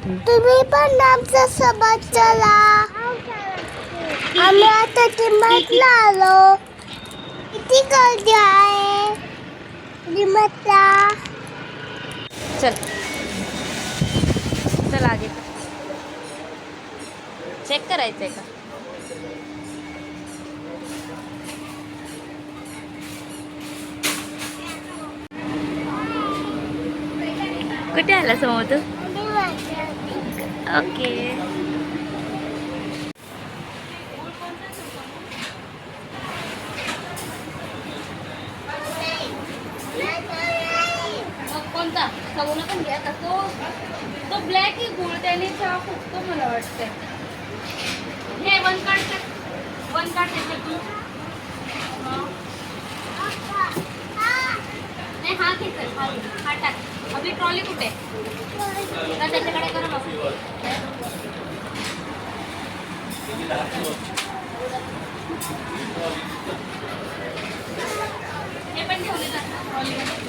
तुम्ही पण आमच्या सोबत चला. आम्ही आता डिमार्टला आलो. किती गर्दी आहे डिमार्टला. चल चल आगे चेक करायचंय का. कुठे आला समोर तू. ओके कोणता सगळं पण घ्या का तो ब्लॅक ही गुळ त्याने चहा फुटतो मला वाटतं. हे वन कार्ड तू नाही हा घे चल हा टाक. आपली ट्रॉली कुठे तर त्याच्याकडे करा बघू. हे पण ठेवले जातात ट्रॉलीमध्ये.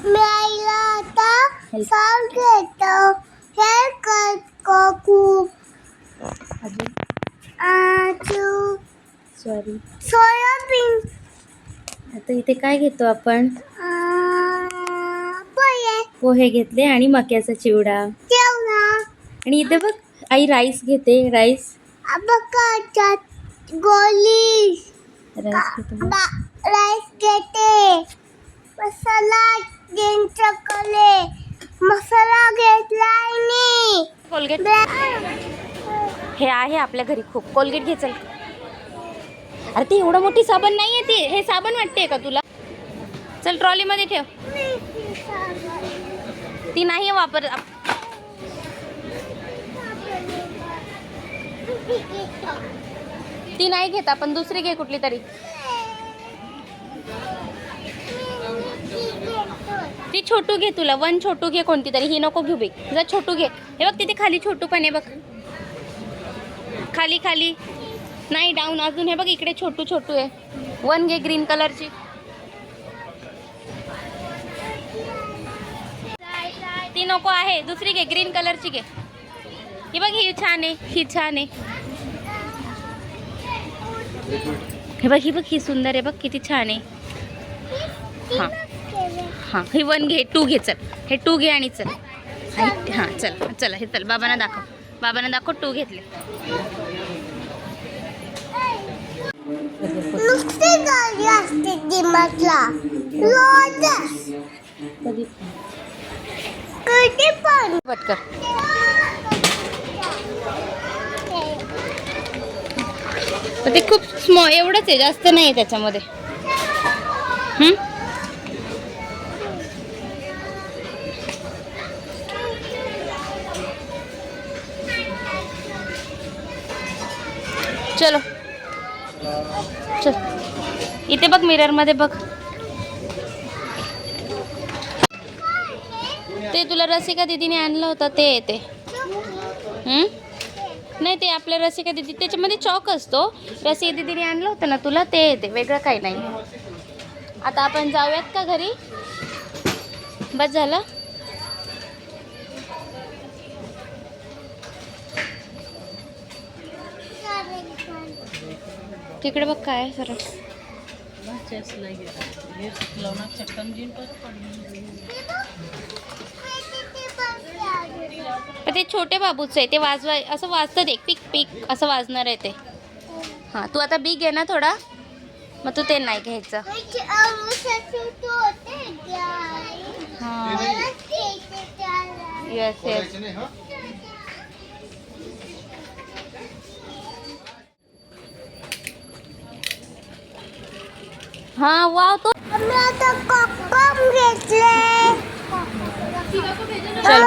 मी आईला आता सांग घेतो. हे काकू आजू सॉरी सोयाबीन. आता इथे काय घेतो आपण. पोहे पोहे घेतले आणि मक्याचा चिवडा. जेवणा आणि इथे बघ आई राईस घेते. राईस बघाच्यात गोली घेतो. राईस घेते. मसाला ग्रीन चॉकले मसाला घेतलाय मी. कोलगेट हे आहे आपल्या घरी खूप. कोलगेट घे चल. अरे ते एवढं मोठी साबण नाही आहे ते. हे साबण वाटते का तुला. चल ट्रॉलीमध्ये ठेव. ती नाही वापर. ती नाही घेत आपण दुसरी घे कुठली तरी. ती छोटू घे तुला. वन छोटू घे कोणती तरी. ही नको घेऊ बे. जा छोटू घे. हे बघ तिथे खाली छोटू पण आहे बघ. खाली खाली नाही डाऊन अजून. हे बघ इकडे छोटू छोटू आहे. वन घे ग्रीन कलरची. ती नको आहे दुसरी घे ग्रीन कलरची घे. ही बघ ही छान आहे. ही छान आहे. हे बघ ही सुंदर आहे बघ किती छान आहे. हां हां ही वन घे. टू घे चल. हे टू घे आणि चल. हां चल चला हे चल बाबांना दाखव. बाबांना दाखव टू घेतले. नुसती गाडी असते डिमार्टला रोज. कधी पण पटकर. तर ते खूप स्मॉल एवढंच आहे जास्त नाही आहे त्याच्यामध्ये. चलो चल इथे बघ मिरर मध्ये बघ. ते तुला रसिका दीदीने आणलं होतं ते येते. नाही ते आपल्या रसिका दीदी त्याच्यामध्ये चॉक असतो. रसिका दीदीने आणलं होतं ना तुला ते येते. वेगळं काही नाही. आता आपण जाऊयात का घरी. बस झालं. तिकडे बघ काय आहे सरळ. ते छोटे बाबूच आहे ते. वाजवा असं वाजतं ते. पिक पिक असं वाजणार आहे ते. हां तू आता बिग आहे ना थोडा मग तू ते नाही घ्यायचं. हां येस येस. हां वाव तो. आम्ही आता कोकम घेतले. चल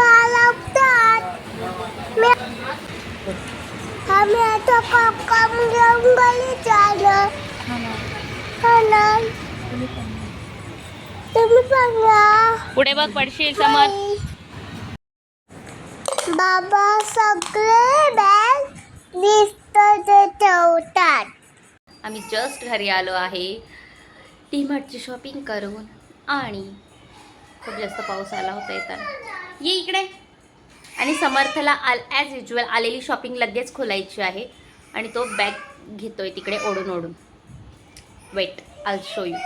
आम्ही आता कोकम घेऊन गली झालं. तुम्ही पण या. पुढे बघ पडशील समोर. बाबा सगळे बॅग दिसतं ते ठेवतात. आम्ही जस्ट घरी आलो आहे डी-मार्टची शॉपिंग करून आणि खूप जास्त पाऊस आला होता येताना. ये इकडे. आणि समर्थला ॲज युजल आलेली शॉपिंग लगेच खोलायची आहे आणि तो बॅग घेतोय तिकडे ओढून ओढून. Wait, I show you.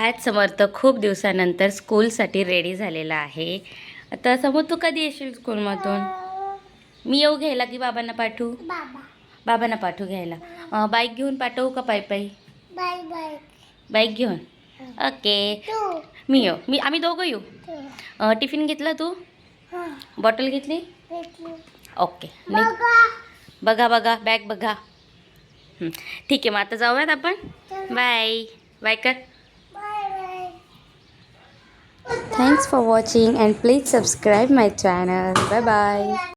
आज समर्थ खूप दिवसानंतर स्कूलसाठी रेडी झालेला आहे. आता समोर तू कधी येशील स्कूलमधून? मी येऊ घ्यायला की बाबांना पाठवू? बाबांना पाठवू घ्यायला. बाईक घेऊन पाठवू का पायी पायी? Bye bye. बाईक घेऊन. ओके, मी येऊ. आम्ही दोघं येऊ. टिफिन घेतला तू? बॉटल घेतली? ओके. बघा बघा बॅग बघा. ठीक आहे, मग आता जाऊयात आपण. बाय बाय कर. Thanks for watching and please subscribe my channel. Bye bye.